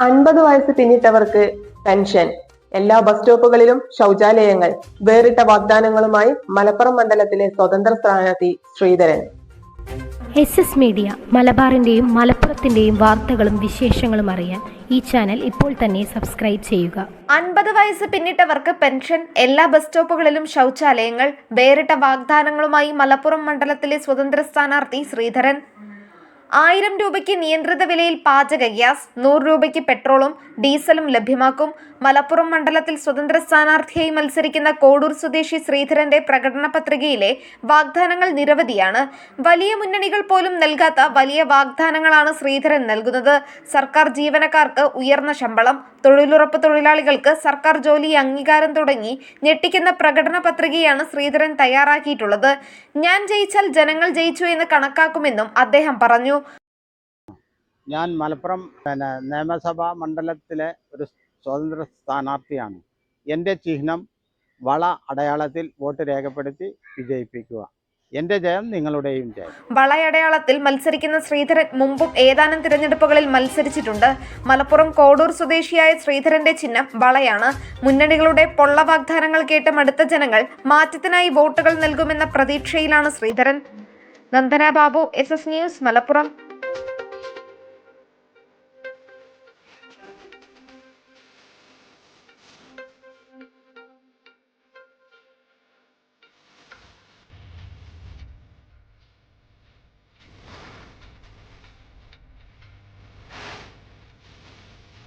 50 വയസ്സ് പിന്നിട്ടവർക്ക് പെൻഷൻ, എല്ലാ ബസ് സ്റ്റോപ്പുകളിലും ശൗചാലയങ്ങൾ, വേറിട്ട വാഗ്ദാനങ്ങളുമായി മലപ്പുറം മണ്ഡലത്തിലെ സ്വതന്ത്ര സ്ഥാനാർത്ഥി ശ്രീധരൻ. SS മീഡിയ മലബാറിന്റെയും മലപ്പുറത്തിന്റെയും വാർത്തകളും വിശേഷങ്ങളും അറിയാൻ ഈ ചാനൽ ഇപ്പോൾ തന്നെ സബ്സ്ക്രൈബ് ചെയ്യുക. 50 വയസ്സ് പിന്നിട്ടവർക്ക് പെൻഷൻ, എല്ലാ ബസ് സ്റ്റോപ്പുകളിലും ശൗചാലയങ്ങൾ, വേറിട്ട വാഗ്ദാനങ്ങളുമായി മലപ്പുറം മണ്ഡലത്തിലെ സ്വതന്ത്ര സ്ഥാനാർത്ഥി ശ്രീധരൻ. 1000 രൂപയ്ക്ക് നിയന്ത്രിത വിലയിൽ പാചക ഗ്യാസ്, 100 രൂപയ്ക്ക് പെട്രോളും ഡീസലും ലഭ്യമാക്കും. മലപ്പുറം മണ്ഡലത്തിൽ സ്വതന്ത്ര സ്ഥാനാർത്ഥിയായി മത്സരിക്കുന്ന കോഡൂർ സ്വദേശി ശ്രീധരന്റെ പ്രകടന പത്രികയിലെ വാഗ്ദാനങ്ങൾ നിരവധിയാണ്. വലിയ മുന്നണികൾ പോലും നൽകാത്ത വലിയ വാഗ്ദാനങ്ങളാണ് ശ്രീധരൻ നൽകുന്നത്. സർക്കാർ ജീവനക്കാർക്ക് ഉയർന്ന ശമ്പളം, തൊഴിലുറപ്പ് തൊഴിലാളികൾക്ക് സർക്കാർ ജോലി അംഗീകാരം തുടങ്ങി ഞെട്ടിക്കുന്ന പ്രകടന പത്രികയാണ് ശ്രീധരൻ തയ്യാറാക്കിയിട്ടുള്ളത്. ഞാൻ ജയിച്ചാൽ ജനങ്ങൾ ജയിച്ചു എന്ന് കണക്കാക്കുമെന്നും അദ്ദേഹം പറഞ്ഞു. ഞാൻ മലപ്പുറം നിയമസഭാ മണ്ഡലത്തിലെ ഒരു സ്വതന്ത്ര സ്ഥാനാർത്ഥിയാണ്. എൻ്റെ ചിഹ്നം വള അടയാളത്തിൽ വോട്ട് രേഖപ്പെടുത്തി വിജയിപ്പിക്കുക. എൻ്റെ ജയം നിങ്ങളുടെയും ജയം. വളയടയാളത്തിൽ മത്സരിക്കുന്ന ശ്രീധരൻ മുമ്പും ഏതാനും തിരഞ്ഞെടുപ്പുകളിൽ മത്സരിച്ചിട്ടുണ്ട്. മലപ്പുറം കോഡൂർ സ്വദേശിയായ ശ്രീധരന്റെ ചിഹ്നം വളയാണ്. മുന്നണികളുടെ പൊള്ള വാഗ്ദാനങ്ങൾ കേട്ട് മടുത്ത ജനങ്ങൾ മാറ്റത്തിനായി വോട്ടുകൾ നൽകുമെന്ന പ്രതീക്ഷയിലാണ് ശ്രീധരൻ. Nandana Babu, SS news, Malappuram.